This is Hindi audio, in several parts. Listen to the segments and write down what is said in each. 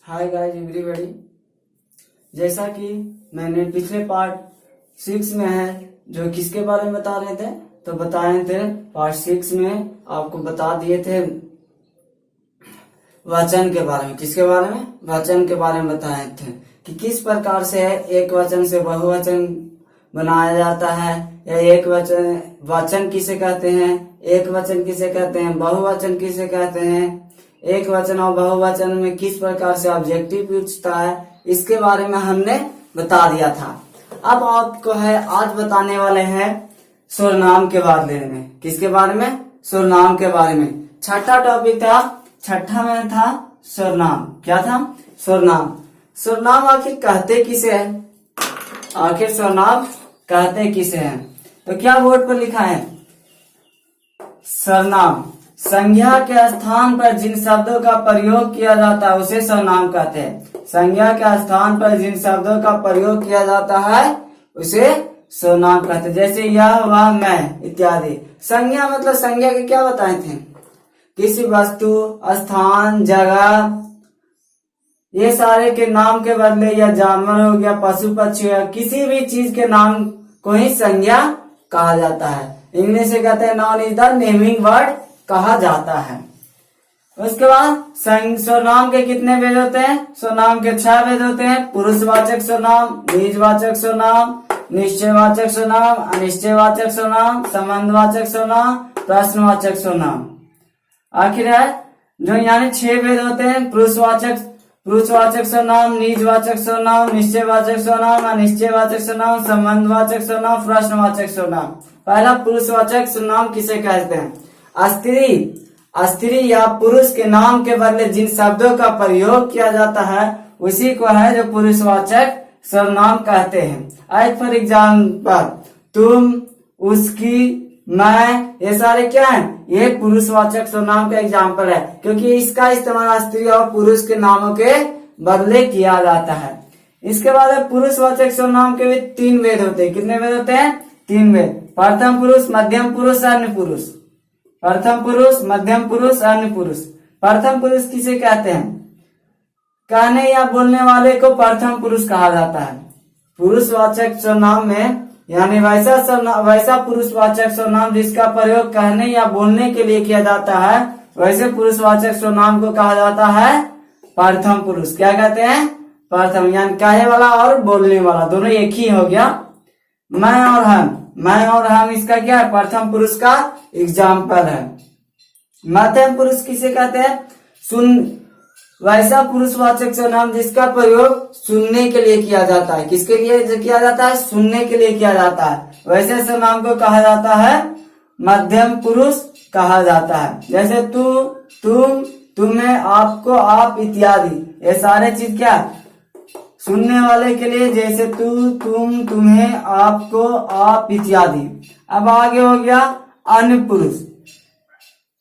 Hi guys everybody. जैसा कि मैंने पिछले पार्ट 6 में है जो किसके बारे में बता रहे थे, तो बताए थे पार्ट 6 में आपको बता दिए थे वचन के बारे में। किसके बारे में? वचन के बारे में बताए थे कि किस प्रकार से एक वचन से बहुवचन बनाया जाता है, या एक वचन किसे कहते हैं, एक वचन किसे कहते हैं, बहुवचन किसे कहते हैं, एक वचन और बहुवचन में किस प्रकार से ऑब्जेक्टिव पूछता है, इसके बारे में हमने बता दिया था। अब आपको है आज बताने वाले हैं सर्वनाम के बारे में। किसके बारे में? सर्वनाम के बारे में। छठा टॉपिक था, छठा में था सर्वनाम। क्या था? सर्वनाम। सर्वनाम आखिर कहते किसे है? आखिर सर्वनाम कहते किसे हैं? तो क्या बोर्ड पर लिखा है? सर्वनाम संज्ञा के स्थान पर जिन शब्दों का प्रयोग किया जाता है उसे सर्वनाम कहते हैं। संज्ञा के स्थान पर जिन शब्दों का प्रयोग किया जाता है उसे सर्वनाम कहते हैं। जैसे यह, वह, मैं इत्यादि। संज्ञा मतलब संज्ञा के क्या बताए थे? किसी वस्तु, स्थान, जगह, ये सारे के नाम के बदले, या जानवर हो गया, पशु पक्षी हो, किसी भी चीज के नाम को ही संज्ञा कहा जाता है। इंग्लिश से कहते हैं noun is the naming word कहा जाता है। उसके बाद सर्वनाम के कितने भेद होते हैं? सर्वनाम के 6 भेद होते हैं। पुरुषवाचक सर्वनाम, निजवाचक सर्वनाम, निश्चयवाचक सर्वनाम, अनिश्चयवाचक सर्वनाम, संबंधवाचक सर्वनाम, प्रश्नवाचक सर्वनाम। आखिर है जो यानी 6 भेद होते हैं। पुरुषवाचक सर्वनाम, निजवाचक सर्वनाम, निश्चयवाचक सर्वनाम, अनिश्चयवाचक सर्वनाम, संबंधवाचक सर्वनाम, प्रश्नवाचक सर्वनाम। पहला पुरुषवाचक सर्वनाम किसे कहते हैं? स्त्री या पुरुष के नाम के बदले जिन शब्दों का प्रयोग किया जाता है उसी को है जो पुरुषवाचक सर्वनाम कहते हैं। एज फॉर एग्जाम्पल, तुम, उसकी, मैं, ये सारे क्या है? ये पुरुषवाचक सर्वनाम का एग्जाम्पल है, क्योंकि इसका इस्तेमाल स्त्री और पुरुष के नामों के बदले किया जाता है। इसके बाद पुरुषवाचक सर्वनाम के भी 3 भेद होते हैं। कितने भेद होते हैं? 3 भेद। प्रथम पुरुष, मध्यम पुरुष, अन्य पुरुष। प्रथम पुरुष, मध्यम पुरुष, अन्य पुरुष। प्रथम पुरुष किसे कहते हैं? कहने या बोलने वाले को प्रथम पुरुष कहा जाता है। पुरुषवाचक सर्वनाम में यानी वैसा पुरुषवाचक सर्वनाम जिसका प्रयोग कहने या बोलने के लिए किया जाता है, वैसे पुरुषवाचक सर्वनाम को कहा जाता है प्रथम पुरुष। क्या कहते हैं? प्रथम, यानी कहे वाला और बोलने वाला दोनों एक ही हो गया। मैं और हम इसका क्या है? प्रथम पुरुष का एग्जाम्पल है। मध्यम पुरुष किसे कहते हैं? वैसा पुरुषवाचक सर्वनाम जिसका प्रयोग सुनने के लिए किया जाता है। किसके लिए किया जाता है? सुनने के लिए किया जाता है। वैसे सर्वनाम को कहा जाता है मध्यम पुरुष कहा जाता है। जैसे तू, तुम, तुम्हें, आपको, आप इत्यादि। ये सारे चीज क्या? सुनने वाले के लिए। जैसे तू, तुम, तुम्हें, आपको, आप इत्यादि। अब आगे हो गया अन्य पुरुष।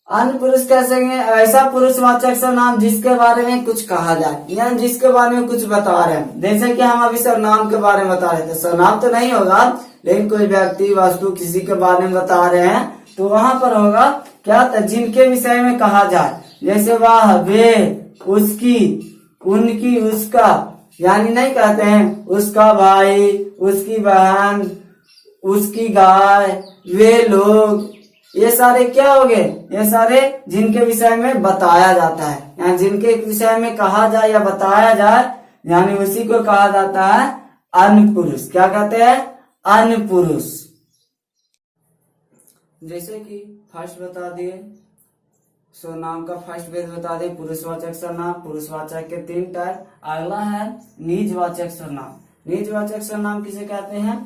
अन्य पुरुष कह सकेंगे ऐसा पुरुषवाचक सर्वनाम जिसके बारे में कुछ कहा जाए, यानी जिसके बारे में कुछ बता रहे हैं। जैसे कि हम अभी सर्वनाम के बारे में बता रहे थे, सर्वनाम तो नहीं होगा लेकिन कोई व्यक्ति, वस्तु, किसी के बारे में बता रहे हैं, तो वहां पर होगा क्या? जिनके विषय में कहा जाए। जैसे वह, वे, उसकी, उनकी, उसका, यानी नहीं कहते हैं उसका भाई, उसकी बहन, उसकी गाय, वे लोग। ये सारे क्या हो गए? ये सारे जिनके विषय में बताया जाता है, यानी जिनके विषय में कहा जाए या बताया जाए, यानी उसी को कहा जाता है अन्य पुरुष। क्या कहते हैं? अन्य पुरुष। जैसे कि फर्स्ट बता दिए सर्वनाम का फर्स्ट भेद बता दिए, पुरुषवाचक सर्वनाम। पुरुषवाचक के 3 टाइप। अगला है निजवाचक सर्वनाम। निजवाचक सर्वनाम किसे कहते हैं?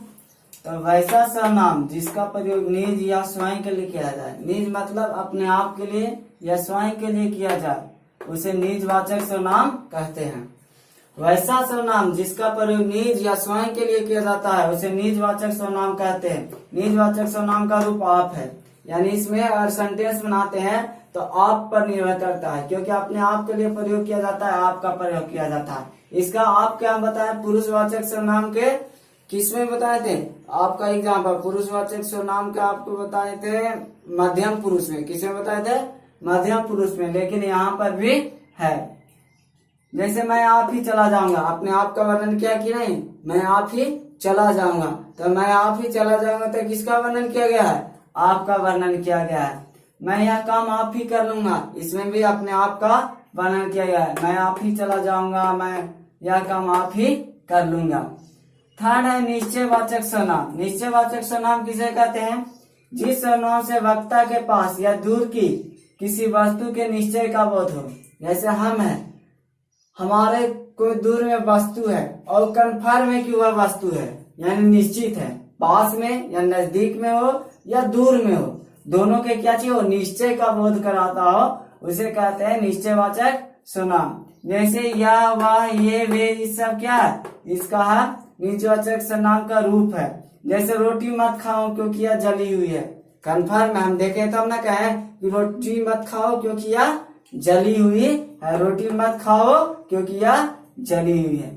तो वैसा सर्वनाम जिसका प्रयोग निज या स्वयं के लिए किया जाए। निज मतलब अपने आप के लिए या स्वयं के लिए किया जाए, उसे निजवाचक सर्वनाम कहते हैं। वैसा सर्वनाम जिसका प्रयोग निज या स्वयं के लिए किया जाता है उसे निजवाचक सर्वनाम कहते हैं। निजवाचक सर्वनाम का रूप आप है, यानी इसमें अगर सेंटेंस बनाते हैं तो आप पर निर्भर करता है, क्योंकि अपने आप के लिए प्रयोग किया जाता है, आपका प्रयोग किया जाता है। इसका आप क्या बताए? पुरुषवाचक सर्वनाम के किसमें बताए थे? आपका एग्जाम्पल पुरुषवाचक सर्वनाम का आपको बताए थे मध्यम पुरुष में। किसमें बताए थे? मध्यम पुरुष में। लेकिन यहाँ पर भी है जैसे मैं आप ही चला जाऊंगा, अपने आप का वर्णन किया कि नहीं, मैं आप ही चला जाऊंगा, तो मैं आप ही चला जाऊंगा तो किसका वर्णन किया गया है, आपका वर्णन किया गया है। मैं यह काम आप ही कर लूंगा, इसमें भी अपने आप का वर्णन किया गया है, मैं आप ही चला जाऊंगा, मैं यह काम आप ही कर लूंगा। थर्ड है निश्चयवाचक सर्वनाम। निश्चयवाचक सर्वनाम किसे कहते हैं, जिस सर्वनाम से वक्ता के पास या दूर की किसी वस्तु के निश्चय का बोध हो। जैसे हम है, हमारे कोई दूर में वस्तु है और कन्फर्म है कि वह वस्तु है, यानी निश्चित है, पास में या नजदीक में हो या दूर में हो, दोनों के क्या चीज हो, निश्चय का बोध कराता हो, उसे कहते हैं निश्चयवाचक सर्वनाम। जैसे यह, वह, ये, वे, इस सब क्या है, इसका है निश्चयवाचक सर्वनाम का रूप है। जैसे रोटी मत खाओ क्योंकि यह जली हुई है, कन्फर्म है, हम देखे तब ना कहें कि रोटी मत खाओ क्योंकि यह जली हुई है, रोटी मत खाओ क्योंकि यह जली हुई है।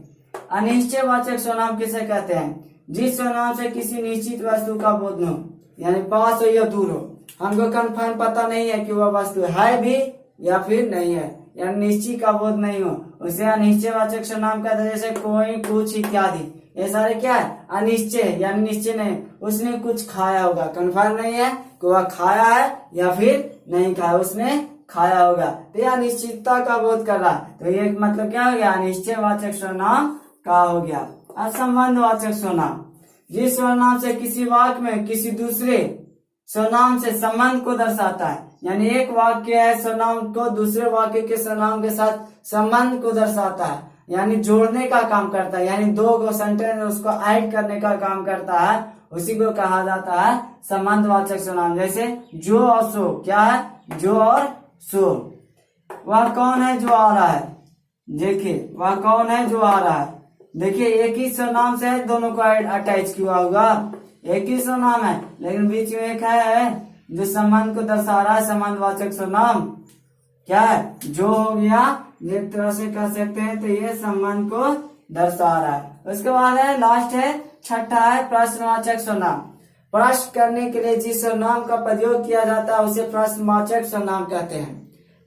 अनिश्चयवाचक सर्वनाम किसे कहते हैं, जिस सर्वनाम से किसी निश्चित वस्तु का बोध न हो, यानी पास हो या दूर हो, हमको कन्फर्म पता नहीं है कि वह वस्तु है भी या फिर नहीं है, यानी निश्चित का बोध नहीं हो, उसे अनिश्चयवाचक सर्वनाम कहते हैं। जैसे कोई, कुछ इत्यादि, ये सारे क्या है, अनिश्चय, यानी निश्चय नहीं, उसने कुछ खाया होगा, कन्फर्म नहीं है कि वह खाया है या फिर नहीं खाया, उसने खाया होगा, तो यह अनिश्चितता का बोध कर रहा, तो ये मतलब क्या हो गया, अनिश्चयवाचक सर्वनाम का हो गया। असंबंधवाचक सर्वनाम, जिस सर्वनाम से किसी वाक्य में किसी दूसरे सर्वनाम से संबंध को दर्शाता है, यानी एक वाक्य है, सर्वनाम को दूसरे वाक्य के सर्वनाम के साथ संबंध को दर्शाता है, यानी जोड़ने का काम करता है, यानी दो सेंटेंस उसको ऐड करने का काम करता है, उसी को कहा जाता है संबंधवाचक सर्वनाम। जैसे जो और सो, क्या है, जो और सो। वह कौन है जो आ रहा है, देखिए वह कौन है जो आ रहा है, देखिए एक ही सर्वनाम से दोनों को अटैच किया होगा, एक ही सर्वनाम है, लेकिन बीच में एक है जो संबंध को दर्शा रहा है, संबंधवाचक सर्वनाम क्या है, जो हो गया, एक तरह से कह सकते हैं, तो ये संबंध को दर्शा रहा है। उसके बाद है लास्ट है, छठा है प्रश्नवाचक सर्वनाम। प्रश्न करने के लिए जिस सर्वनाम का प्रयोग किया जाता है उसे प्रश्नवाचक सर्वनाम कहते हैं।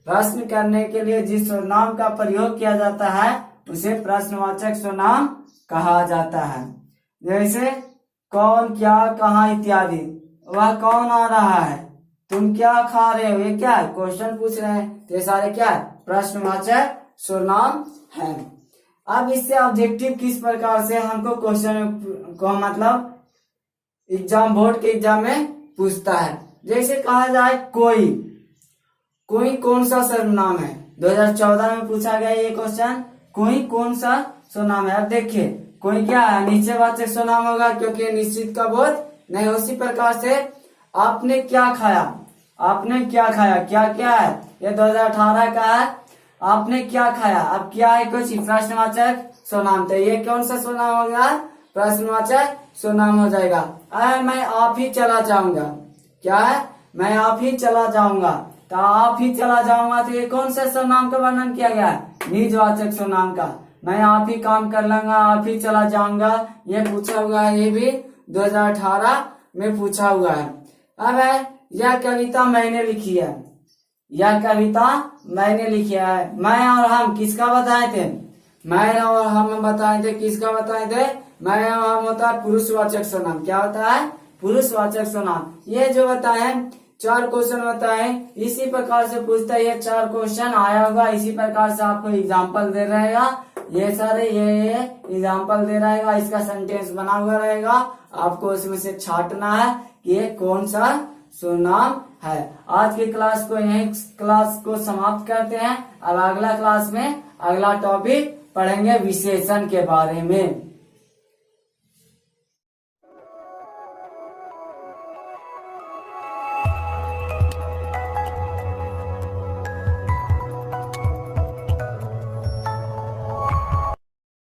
प्रश्न करने के लिए जिस सर्वनाम का प्रयोग किया जाता है उसे प्रश्नवाचक सर्वनाम कहा जाता है। जैसे कौन, क्या, कहाँ इत्यादि। वह कौन आ रहा है, तुम क्या खा रहे हो, ये क्या है, क्वेश्चन पूछ रहे हैं, तो ये सारे क्या है, प्रश्नवाचक सर्वनाम है। अब इससे ऑब्जेक्टिव किस प्रकार से हमको क्वेश्चन को मतलब एग्जाम, बोर्ड के एग्जाम में पूछता है। जैसे कहा जाए कोई, कोई कौन सा सर्वनाम है, 2014 में पूछा गया ये क्वेश्चन, कोई कौन सा सर्वनाम है। अब देखिए कोई क्या है, निश्चयवाचक सर्वनाम होगा क्योंकि निश्चित का बोध नहीं। उसी प्रकार से आपने क्या खाया, आपने क्या खाया, क्या क्या है, ये 2018 का है, आपने क्या खाया, अब क्या है, कुछ प्रश्नवाचक सर्वनाम, तो ये कौन सा सर्वनाम होगा, प्रश्नवाचक सर्वनाम हो जाएगा। मैं आप ही चला जाऊंगा, क्या है, मैं आप ही चला जाऊंगा, तो आप ही चला जाऊंगा, तो ये कौन सा सर्वनाम का वर्णन किया गया है, निजवाचक सर्वनाम का। मैं आप ही काम कर लूंगा, आप ही चला जाऊंगा, ये पूछा हुआ है, ये भी 2018 में पूछा हुआ है। अब है यह कविता मैंने लिखी है, यह कविता मैंने लिखी है। मैं और हम किसका बताए थे, मैं और हम बताए थे, किसका बताए थे, मैं और हम होता है पुरुषवाचक सर्वनाम। क्या होता है, पुरुषवाचक सर्वनाम। ये जो बताए 4 क्वेश्चन बताए, इसी प्रकार से पूछता है, ये 4 क्वेश्चन आया होगा, इसी प्रकार से आपको एग्जाम्पल दे रहेगा, ये सारे ये एग्जाम्पल दे रहेगा, इसका सेंटेंस बना हुआ रहेगा, आपको उसमें से छांटना है कि ये कौन सा सर्वनाम है। आज की क्लास को यहीं क्लास को समाप्त करते हैं। अब अगला क्लास में अगला टॉपिक पढ़ेंगे विशेषण के बारे में।